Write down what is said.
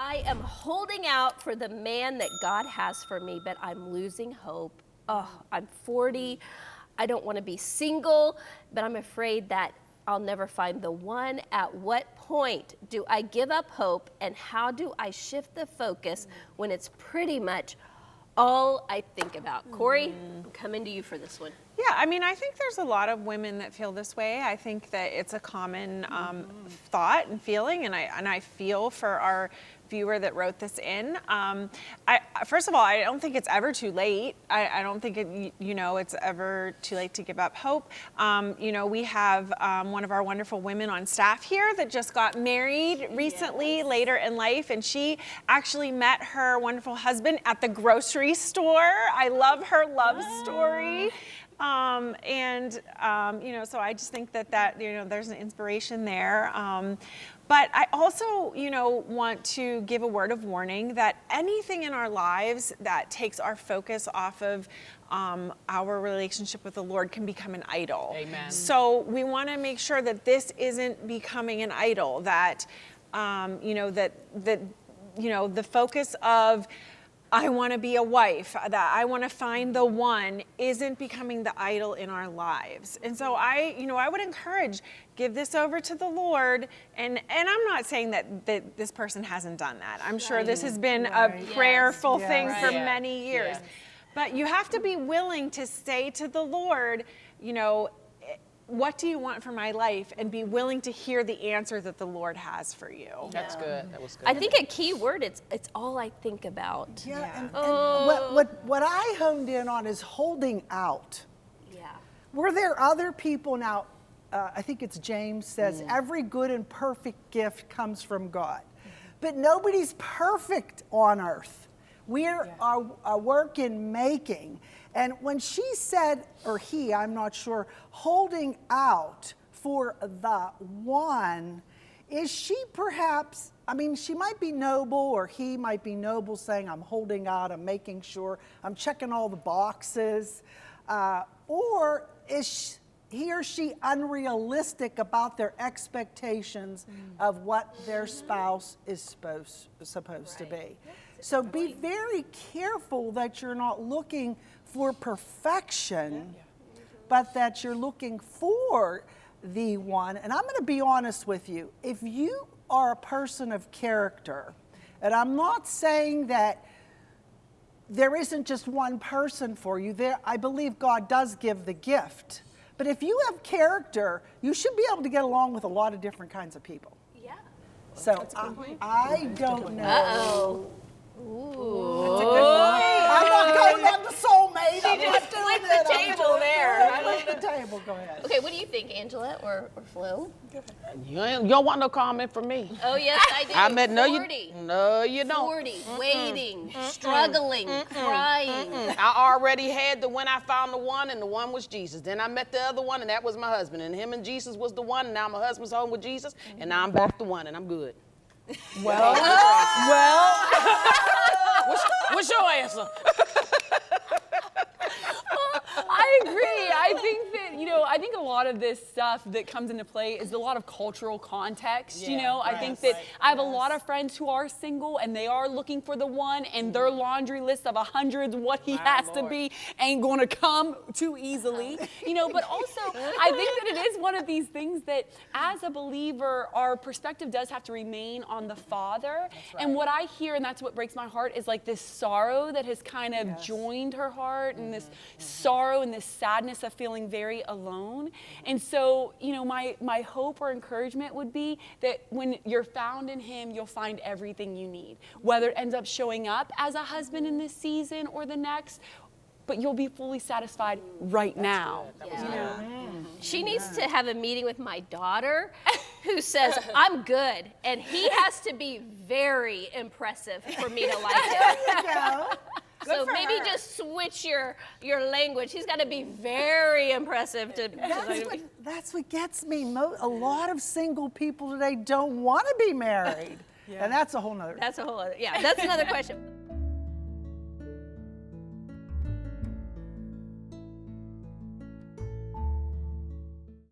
I am holding out for the man that God has for me, but I'm losing hope. Oh, I'm 40. I don't want to be single, but I'm afraid that I'll never find the one. At what point do I give up hope, and how do I shift the focus when it's pretty much all I think about? Corey, I'm coming to you for this one. Yeah, I mean, I think there's a lot of women that feel this way. I think that it's a common thought and feeling, and I feel for our viewer that wrote this in. First of all, I don't think it's ever too late. I don't think it's ever too late to give up hope. We have one of our wonderful women on staff here that just got married recently, later in life, and she actually met her wonderful husband at the grocery store. I love her love story. So I just think that there's an inspiration there. But I also, want to give a word of warning that anything in our lives that takes our focus off of our relationship with the Lord can become an idol. Amen. So we want to make sure that this isn't becoming an idol, that, the focus of I want to be a wife, that I want to find the one, isn't becoming the idol in our lives. And so I would encourage, give this over to the Lord. And I'm not saying that this person hasn't done that. I'm sure this has been a prayerful thing for many years. Yes. But you have to be willing to say to the Lord, what do you want for my life? And be willing to hear the answer that the Lord has for you. That's good. That was good. I think a key word, it's all I think about. And what I honed in on is holding out. Yeah. Were there other people now? I think it's James says, every good and perfect gift comes from God. But nobody's perfect on earth. We're a work in making. And when she said, or he, I'm not sure, holding out for the one, is she perhaps, she might be noble, or he might be noble, saying, I'm holding out, I'm making sure, I'm checking all the boxes. Or is he or she unrealistic about their expectations of what their spouse is supposed to be? So be very careful that you're not looking for perfection, but that you're looking for the one. And I'm going to be honest with you. If you are a person of character, and I'm not saying that there isn't just one person for you, I believe God does give the gift. But if you have character, you should be able to get along with a lot of different kinds of people. Yeah. So I don't know. Uh-oh. Ooh. That's a good point. I'm not going on the soulmate. She just flipped the table there. Flip the table. Go ahead. Okay, what do you think, Angela or Flo? You don't want no comment from me. Oh, yes, I do. I meant 40. No, you don't. 40, waiting, struggling, crying. I already had the one. I found the one, and the one was Jesus. Then I met the other one, and that was my husband. And him and Jesus was the one, and now my husband's home with Jesus, and now I'm back to one, and I'm good. Well, what's your answer? I agree. I think that, I think a lot of this stuff that comes into play is a lot of cultural context. I think that I have a lot of friends who are single and they are looking for the one, and their laundry list of 100 what he has to be ain't going to come too easily. But also I think that it is one of these things that as a believer, our perspective does have to remain on the Father. And what I hear, and that's what breaks my heart, is like this sorrow that has kind of joined her heart, and this sorrow and this sadness of feeling very alone. And so, my hope or encouragement would be that when you're found in him, you'll find everything you need. Whether it ends up showing up as a husband in this season or the next, but you'll be fully satisfied right now. She needs to have a meeting with my daughter who says, I'm good. And he has to be very impressive for me to like him. there you go. So maybe just switch your language. He's got to be very impressive to. That's what gets me. A lot of single people today don't want to be married, and that's a whole nother. That's another question.